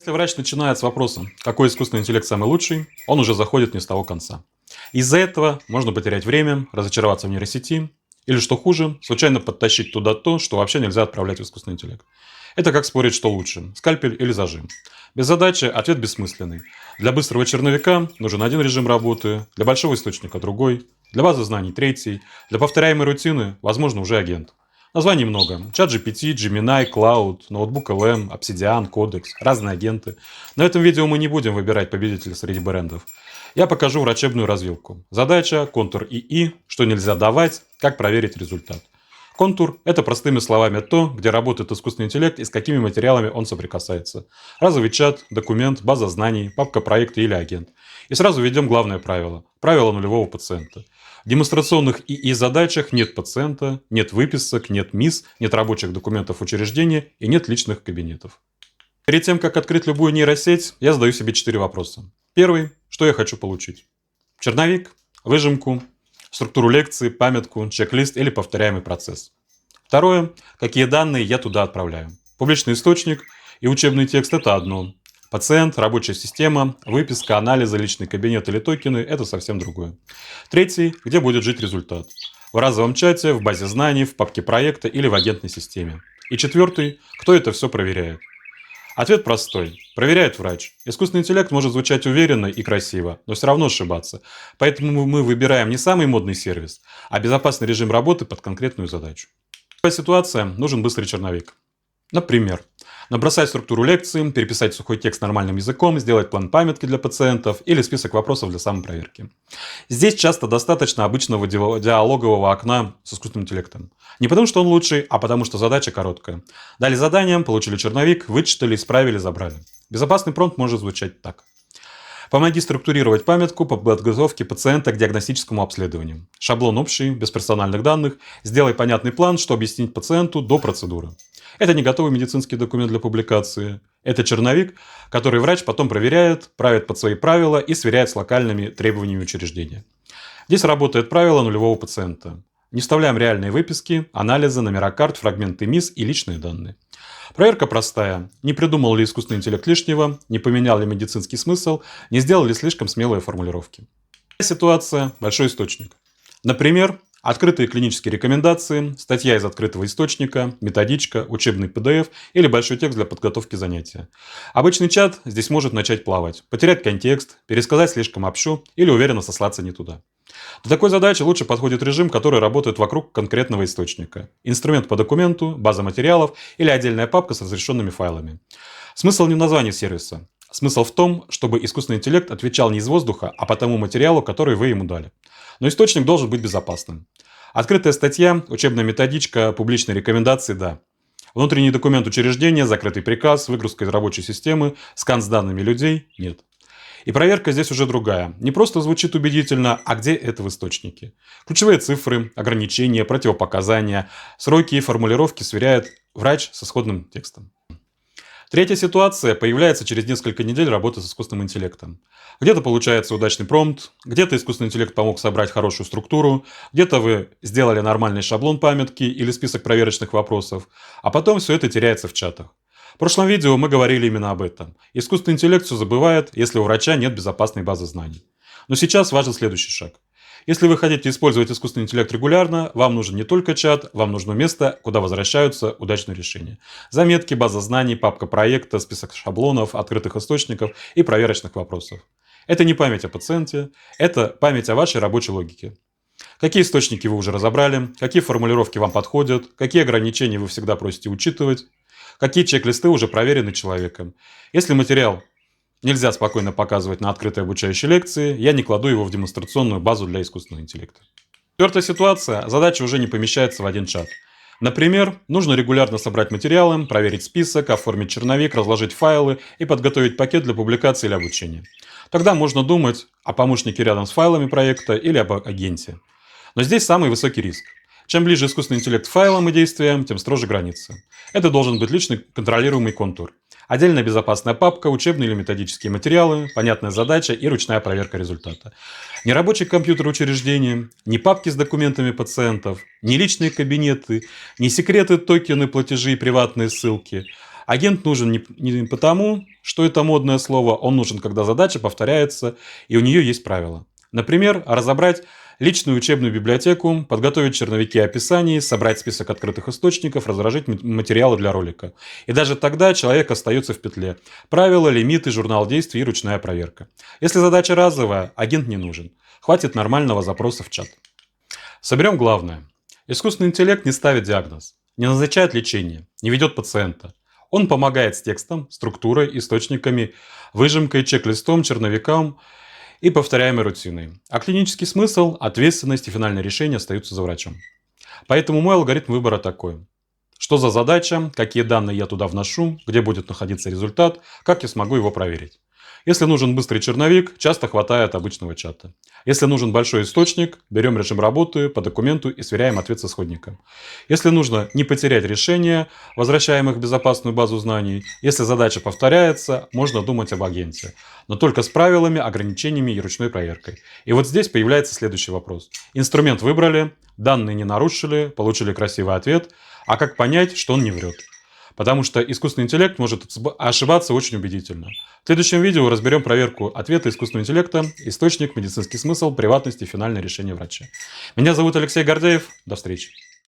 Если врач начинает с вопроса, какой искусственный интеллект самый лучший, он уже заходит не с того конца. Из-за этого можно потерять время, разочароваться в нейросети, или, что хуже, случайно подтащить туда то, что вообще нельзя отправлять в искусственный интеллект. Это как спорить, что лучше – скальпель или зажим. Без задачи ответ бессмысленный. Для быстрого черновика нужен один режим работы, для большого источника другой, для базы знаний третий, для повторяемой рутины, возможно, уже агент. Названий много. ChatGPT, Gemini, Cloud, ноутбук LM, Obsidian, Codex, разные агенты. На этом видео мы не будем выбирать победителя среди брендов. Я покажу врачебную развилку. Задача, контур ИИ, что нельзя давать, как проверить результат. Контур – это простыми словами то, где работает искусственный интеллект и с какими материалами он соприкасается. Разовый чат, документ, база знаний, папка проекта или агент. И сразу введем главное правило – правило нулевого пациента. В демонстрационных ИИ-задачах нет пациента, нет выписок, нет МИС, нет рабочих документов учреждения и нет личных кабинетов. Перед тем, как открыть любую нейросеть, я задаю себе 4 вопроса. Первый – что я хочу получить? Черновик, выжимку, структуру лекции, памятку, чек-лист или повторяемый процесс. Второе – какие данные я туда отправляю? Публичный источник и учебный текст – это одно. Пациент, рабочая система, выписка, анализы, личный кабинет или токены – это совсем другое. Третий – где будет жить результат? В разовом чате, в базе знаний, в папке проекта или в агентной системе. И четвертый – кто это все проверяет? Ответ простой. Проверяет врач. Искусственный интеллект может звучать уверенно и красиво, но все равно ошибаться. Поэтому мы выбираем не самый модный сервис, а безопасный режим работы под конкретную задачу. В такой ситуации нужен быстрый черновик. Например, набросать структуру лекции, переписать сухой текст нормальным языком, сделать план памятки для пациентов или список вопросов для самопроверки. Здесь часто достаточно обычного диалогового окна с искусственным интеллектом. Не потому, что он лучший, а потому, что задача короткая. Дали задание, получили черновик, вычитали, исправили, забрали. Безопасный промпт может звучать так. Помоги структурировать памятку по подготовке пациента к диагностическому обследованию. Шаблон общий, без персональных данных. Сделай понятный план, что объяснить пациенту до процедуры. Это не готовый медицинский документ для публикации. Это черновик, который врач потом проверяет, правит под свои правила и сверяет с локальными требованиями учреждения. Здесь работает правило нулевого пациента. Не вставляем реальные выписки, анализы, номера карт, фрагменты МИС и личные данные. Проверка простая. Не придумал ли искусственный интеллект лишнего, не поменял ли медицинский смысл, не сделал ли слишком смелые формулировки. Ситуация – большой источник. Например, открытые клинические рекомендации, статья из открытого источника, методичка, учебный PDF или большой текст для подготовки занятия. Обычный чат здесь может начать плавать, потерять контекст, пересказать слишком общо или уверенно сослаться не туда. Для такой задачи лучше подходит режим, который работает вокруг конкретного источника. Инструмент по документу, база материалов или отдельная папка с разрешенными файлами. Смысл не в названии сервиса. Смысл в том, чтобы искусственный интеллект отвечал не из воздуха, а по тому материалу, который вы ему дали. Но источник должен быть безопасным. Открытая статья, учебная методичка, публичные рекомендации – да. Внутренний документ учреждения, закрытый приказ, выгрузка из рабочей системы, скан с данными людей – нет. И проверка здесь уже другая. Не просто звучит убедительно, а где это в источнике. Ключевые цифры, ограничения, противопоказания, сроки и формулировки сверяет врач с исходным текстом. Третья ситуация появляется через несколько недель работы с искусственным интеллектом. Где-то получается удачный промпт, где-то искусственный интеллект помог собрать хорошую структуру, где-то вы сделали нормальный шаблон памятки или список проверочных вопросов, а потом все это теряется в чатах. В прошлом видео мы говорили именно об этом. Искусственный интеллект все забывает, если у врача нет безопасной базы знаний. Но сейчас важен следующий шаг. Если вы хотите использовать искусственный интеллект регулярно, вам нужен не только чат, вам нужно место, куда возвращаются удачные решения. Заметки, база знаний, папка проекта, список шаблонов, открытых источников и проверочных вопросов. Это не память о пациенте, это память о вашей рабочей логике. Какие источники вы уже разобрали, какие формулировки вам подходят, какие ограничения вы всегда просите учитывать, какие чек-листы уже проверены человеком. Если материал нельзя спокойно показывать на открытой обучающей лекции, я не кладу его в демонстрационную базу для искусственного интеллекта. Четвертая ситуация. Задача уже не помещается в один чат. Например, нужно регулярно собрать материалы, проверить список, оформить черновик, разложить файлы и подготовить пакет для публикации или обучения. Тогда можно думать о помощнике рядом с файлами проекта или об агенте. Но здесь самый высокий риск. Чем ближе искусственный интеллект к файлам и действиям, тем строже границы. Это должен быть личный контролируемый контур. Отдельная безопасная папка, учебные или методические материалы, понятная задача и ручная проверка результата. Не рабочий компьютер учреждения, не папки с документами пациентов, не личные кабинеты, не секреты, токены, платежи и приватные ссылки, Агент нужен не потому, что это модное слово, он нужен, когда задача повторяется и у нее есть правила. Например, разобрать личную учебную библиотеку, подготовить черновики описаний, собрать список открытых источников, разложить материалы для ролика. И даже тогда человек остается в петле. Правила, лимиты, журнал действий и ручная проверка. Если задача разовая, агент не нужен. Хватит нормального запроса в чат. Соберем главное. Искусственный интеллект не ставит диагноз, не назначает лечение, не ведет пациента. Он помогает с текстом, структурой, источниками, выжимкой, чек-листом, черновиком и повторяемой рутиной. А клинический смысл, ответственность и финальное решение остаются за врачом. Поэтому мой алгоритм выбора такой. Что за задача, какие данные я туда вношу, где будет находиться результат, как я смогу его проверить. Если нужен быстрый черновик, часто хватает обычного чата. Если нужен большой источник, берем режим работы по документу и сверяем ответ с исходником. Если нужно не потерять решение, возвращаем их в безопасную базу знаний. Если задача повторяется, можно думать об агенте. Но только с правилами, ограничениями и ручной проверкой. И вот здесь появляется следующий вопрос. Инструмент выбрали, данные не нарушили, получили красивый ответ. А как понять, что он не врет? Потому что искусственный интеллект может ошибаться очень убедительно. В следующем видео разберем проверку ответа искусственного интеллекта, источник, медицинский смысл, приватность и финальное решение врача. Меня зовут Алексей Гордеев. До встречи.